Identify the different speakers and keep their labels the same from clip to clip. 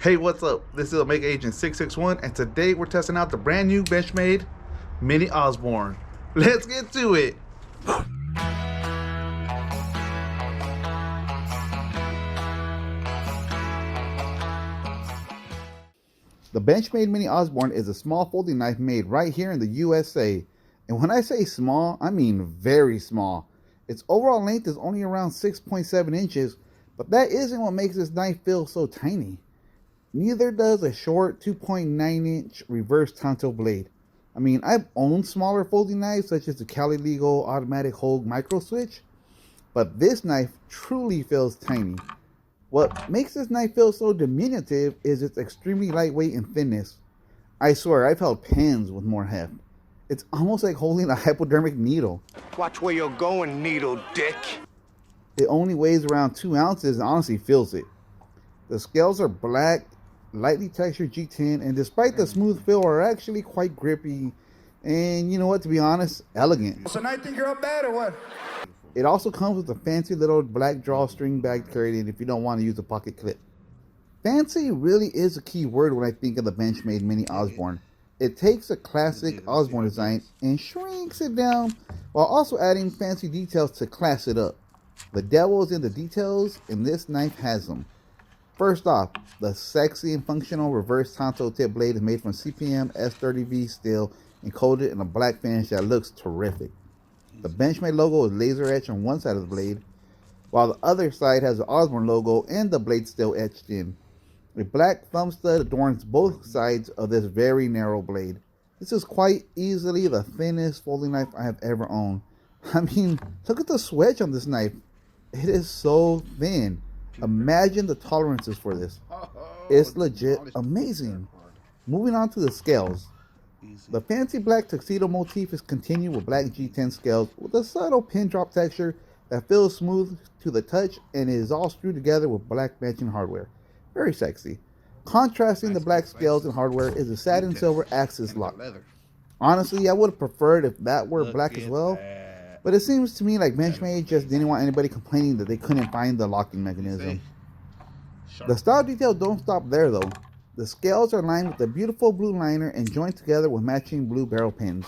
Speaker 1: Hey, what's up? This is Omega Agent 661, and today we're testing out the brand new Benchmade Mini Osborne. Let's get to it. The Benchmade Mini Osborne is a small folding knife made right here in the USA. And when I say small, I mean very small. Its overall length is only around 6.7 inches, but that isn't what makes this knife feel so tiny. Neither does a short 2.9-inch reverse tonto blade. I mean, I've owned smaller folding knives such as the Cali Legal Automatic Hogue Micro Switch, but this knife truly feels tiny. What makes this knife feel so diminutive is its extremely lightweight and thinness. I swear, I've held pens with more heft. It's almost like holding a hypodermic needle.
Speaker 2: Watch where you're going, needle dick.
Speaker 1: It only weighs around 2 ounces and honestly feels it. The scales are black, lightly textured G10, and despite the smooth feel, are actually quite grippy and, you know what, to be honest, elegant.
Speaker 2: So now you think you're up bad or what?
Speaker 1: It also comes with a fancy little black drawstring bag carried in if you don't want to use a pocket clip. Fancy really is a key word when I think of the Benchmade Mini Osborne. It takes a classic Osborne design and shrinks it down while also adding fancy details to class it up. The devil is in the details, and this knife has them. First off, the sexy and functional reverse tonto tip blade is made from CPM S30V steel and coated in a black finish that looks terrific. The Benchmade logo is laser etched on one side of the blade, while the other side has the Osborne logo and the blade still etched in. A black thumb stud adorns both sides of this very narrow blade. This is quite easily the thinnest folding knife I have ever owned. I mean, look at the swedge on this knife. It is so thin. Imagine the tolerances for this. It's legit amazing. Moving on to the scales. The fancy black tuxedo motif is continued with black G10 scales with a subtle pin drop texture that feels smooth to the touch and is all screwed together with black matching hardware. Very sexy. Contrasting the black scales and hardware is a satin silver axis lock. Honestly, I would have preferred if that were black as well, but it seems to me like Benchmade just didn't want anybody complaining that they couldn't find the locking mechanism. The style details don't stop there though. The scales are lined with a beautiful blue liner and joined together with matching blue barrel pins.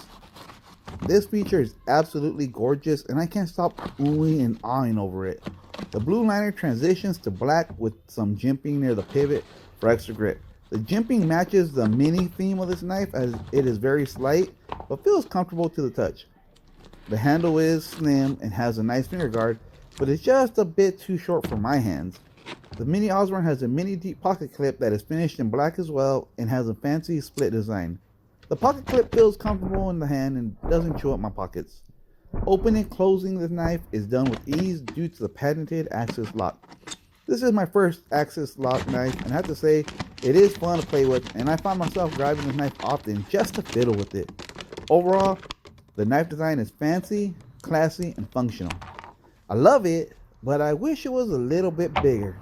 Speaker 1: This feature is absolutely gorgeous and I can't stop oohing and awing over it. The blue liner transitions to black with some jimping near the pivot for extra grip. The jimping matches the mini theme of this knife as it is very slight but feels comfortable to the touch. The handle is slim and has a nice finger guard, but it's just a bit too short for my hands. The Mini Osborne has a mini deep pocket clip that is finished in black as well and has a fancy split design. The pocket clip feels comfortable in the hand and doesn't chew up my pockets. Opening and closing this knife is done with ease due to the patented axis lock. This is my first axis lock knife and I have to say it is fun to play with, and I find myself grabbing this knife often just to fiddle with it. Overall, the knife design is fancy, classy, and functional. I love it, but I wish it was a little bit bigger.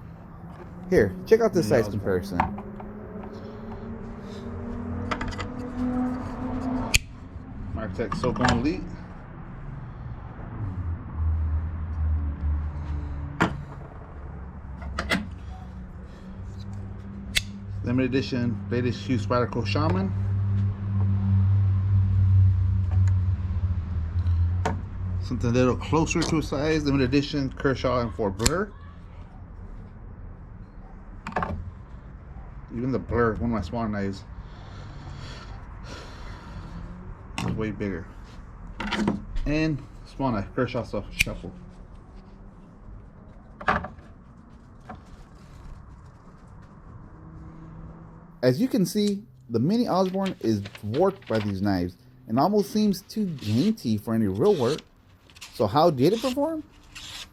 Speaker 1: Here, check out this size comparison. Martech Silcon Elite. Limited edition latest Hugh Spyderco Shaman. Something a little closer to a size, limited edition Kershaw M4 Blur. Even the Blur, one of my smaller knives, is way bigger. And small knife, Kershaw Shuffle. As you can see, the Mini Osborne is dwarfed by these knives and almost seems too dainty for any real work. So how did it perform?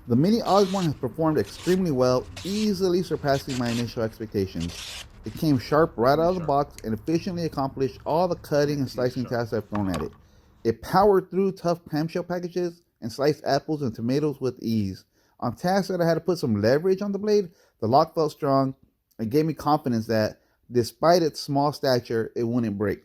Speaker 1: The Mini Osborne has performed extremely well, easily surpassing my initial expectations. It came sharp right out of the box and efficiently accomplished all the cutting and slicing tasks I've thrown at it. It powered through tough clamshell packages and sliced apples and tomatoes with ease. On tasks that I had to put some leverage on the blade, the lock felt strong and gave me confidence that, despite its small stature, it wouldn't break.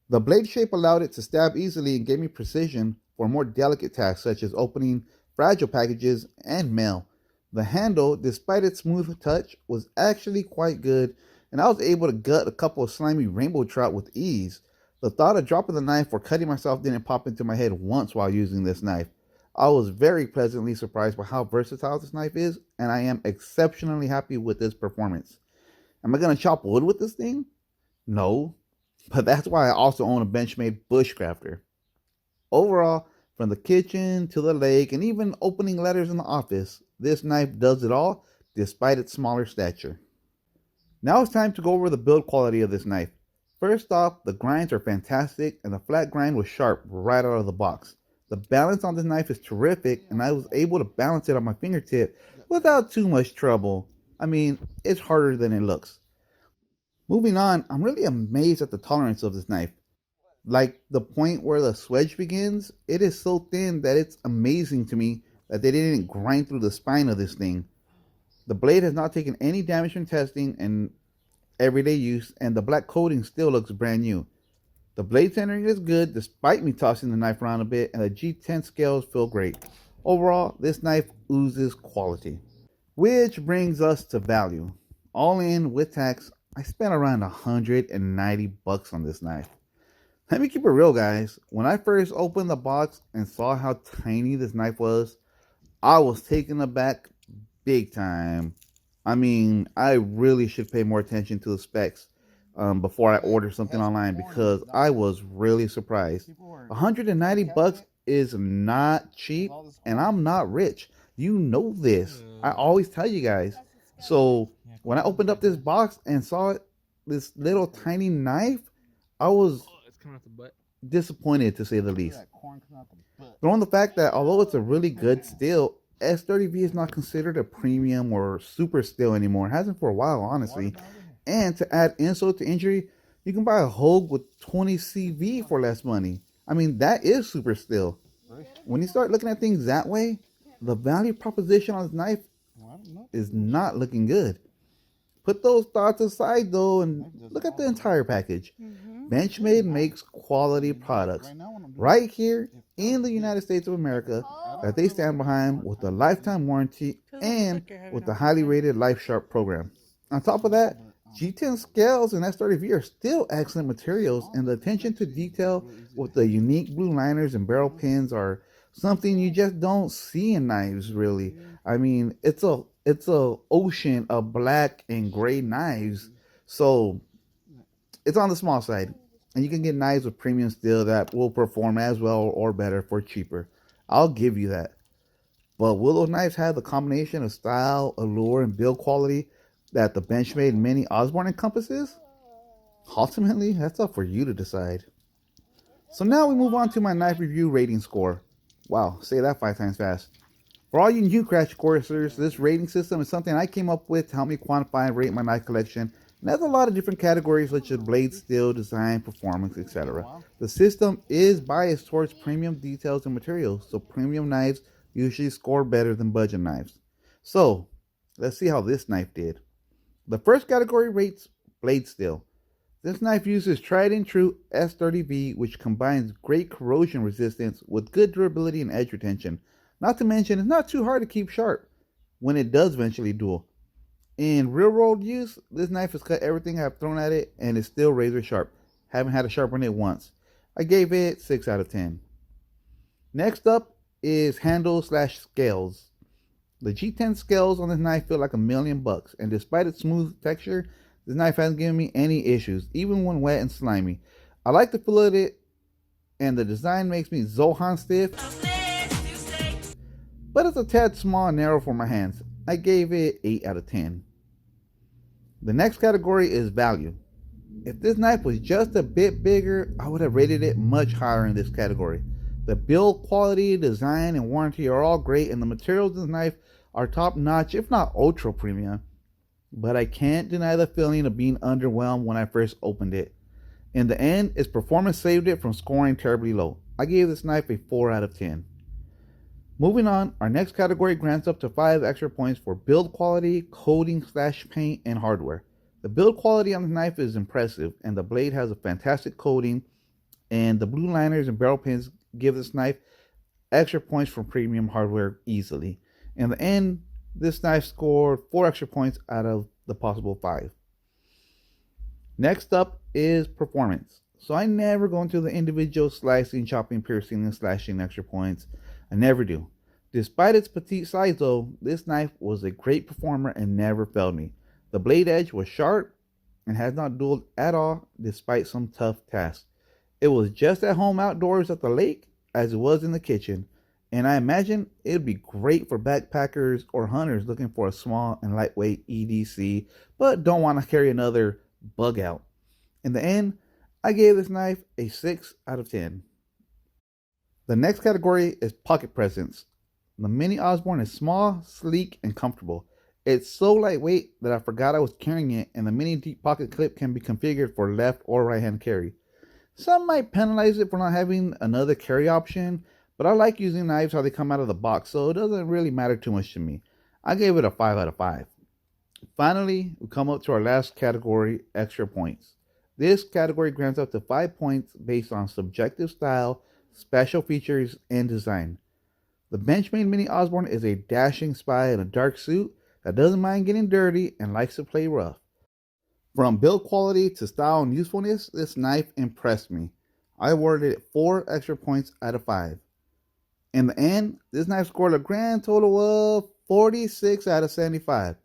Speaker 1: The blade shape allowed it to stab easily and gave me precision for more delicate tasks such as opening fragile packages and mail. The handle, despite its smooth touch, was actually quite good and I was able to gut a couple of slimy rainbow trout with ease. The thought of dropping the knife or cutting myself didn't pop into my head once while using this knife. I was very pleasantly surprised by how versatile this knife is, and I am exceptionally happy with its performance. Am I going to chop wood with this thing? No, but that's why I also own a Benchmade Bushcrafter. Overall, from the kitchen to the lake and even opening letters in the office, this knife does it all despite its smaller stature. Now it's time to go over the build quality of this knife. First off, the grinds are fantastic and the flat grind was sharp right out of the box. The balance on this knife is terrific and I was able to balance it on my fingertip without too much trouble. I mean, it's harder than it looks. Moving on, I'm really amazed at the tolerance of this knife. Like the point where the swedge begins, it is so thin that it's amazing to me that they didn't grind through the spine of this thing. The blade has not taken any damage from testing and everyday use, and the black coating still looks brand new. The blade centering is good despite me tossing the knife around a bit, and the G10 scales feel great. Overall, this knife oozes quality. Which brings us to value. All in with tax, I spent around $190 on this knife. Let me keep it real, guys. When I first opened the box and saw how tiny this knife was, I was taken aback big time. I mean, I really should pay more attention to the specs before I order something online because I was really surprised. $190 is not cheap, and I'm not rich. You know this. I always tell you guys. So when I opened up this box and saw this little tiny knife, I was disappointed to say the least. Throwing the fact that although it's a really good steel, S30V is not considered a premium or super steel anymore. It hasn't for a while, honestly. And to add insult to injury, you can buy a Hogue with 20 CV for less money. I mean, that is super steel. When you start looking at things that way, the value proposition on this knife is not looking good. Put those thoughts aside though and look at the entire package. Benchmade makes quality products right here in the United States of America that they stand behind with a lifetime warranty and with the highly rated Life Sharp program. On top of that, G10 scales and S30V are still excellent materials, and the attention to detail with the unique blue liners and barrel pins are something you just don't see in knives, really. I mean, it's a ocean of black and gray knives, so it's on the small side. And you can get knives with premium steel that will perform as well or better for cheaper. I'll give you that. But will those knives have the combination of style, allure, and build quality that the Benchmade Mini Osborne encompasses? Ultimately, that's up for you to decide. So now we move on to my knife review rating score. Wow, say that 5 times fast. For all you new crash coursers, this rating system is something I came up with to help me quantify and rate my knife collection. And has a lot of different categories such as blade steel, design, performance, etc. The system is biased towards premium details and materials, so premium knives usually score better than budget knives. So, let's see how this knife did. The first category rates blade steel. This knife uses tried and true S30V, which combines great corrosion resistance with good durability and edge retention. Not to mention, it's not too hard to keep sharp when it does eventually duel. In real world use, this knife has cut everything I've thrown at it and is still razor sharp. Haven't had to sharpen it once. I gave it 6 out of 10. Next up is handle/scales. The G10 scales on this knife feel like $1,000,000, and despite its smooth texture, this knife hasn't given me any issues, even when wet and slimy. I like the feel of it, and the design makes me Zohan stiff, but it's a tad small and narrow for my hands. I gave it 8 out of 10. The next category is value. If this knife was just a bit bigger, I would have rated it much higher in this category. The build quality, design, and warranty are all great, and the materials in this knife are top notch, if not ultra premium. But I can't deny the feeling of being underwhelmed when I first opened it. In the end, its performance saved it from scoring terribly low. I gave this knife a 4 out of 10. Moving on, our next category grants up to 5 extra points for build quality, coating/paint, and hardware. The build quality on the knife is impressive, and the blade has a fantastic coating, and the blue liners and barrel pins give this knife extra points for premium hardware easily. In the end, this knife scored 4 extra points out of the possible 5. Next up is performance. So I never go into the individual slicing, chopping, piercing, and slashing extra points. I never do. Despite its petite size though, this knife was a great performer and never failed me. The blade edge was sharp and has not dulled at all despite some tough tasks. It was just at home outdoors at the lake as it was in the kitchen, and I imagine it would be great for backpackers or hunters looking for a small and lightweight EDC but don't want to carry another bug out. In the end, I gave this knife a 6 out of 10. The next category is pocket presence. The Mini Osborne is small, sleek, and comfortable. It's so lightweight that I forgot I was carrying it, and the mini deep pocket clip can be configured for left or right hand carry. Some might penalize it for not having another carry option, but I like using knives how they come out of the box, so it doesn't really matter too much to me. I gave it a 5 out of 5. Finally, we come up to our last category, extra points. This category grants up to 5 points based on subjective style, special features, and design. The Benchmade Mini Osborne is a dashing spy in a dark suit that doesn't mind getting dirty and likes to play rough. From build quality to style and usefulness, this knife impressed me. I awarded it 4 extra points out of 5. In the end, this knife scored a grand total of 46 out of 75.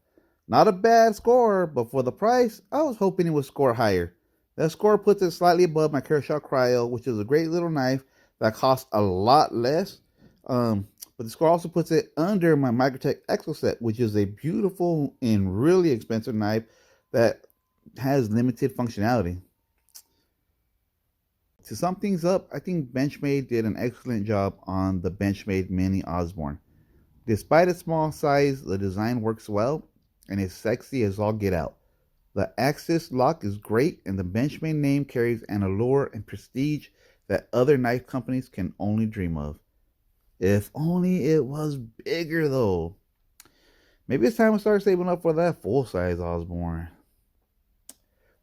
Speaker 1: Not a bad score, but for the price, I was hoping it would score higher. That score puts it slightly above my Kershaw Cryo, which is a great little knife that costs a lot less. But the score also puts it under my Microtech Exoset, which is a beautiful and really expensive knife that has limited functionality. To sum things up, I think Benchmade did an excellent job on the Benchmade Mini Osborne. Despite its small size, the design works well and is sexy as all get out. The Axis lock is great, and the Benchmade name carries an allure and prestige that other knife companies can only dream of. If only it was bigger though. Maybe it's time to start saving up for that full-size Osborne.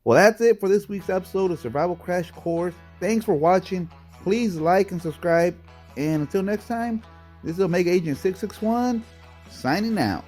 Speaker 1: Well, that's it for this week's episode of Survival Crash Course. Thanks for watching. Please like and subscribe. And until next time, this is Omega Agent 661 signing out.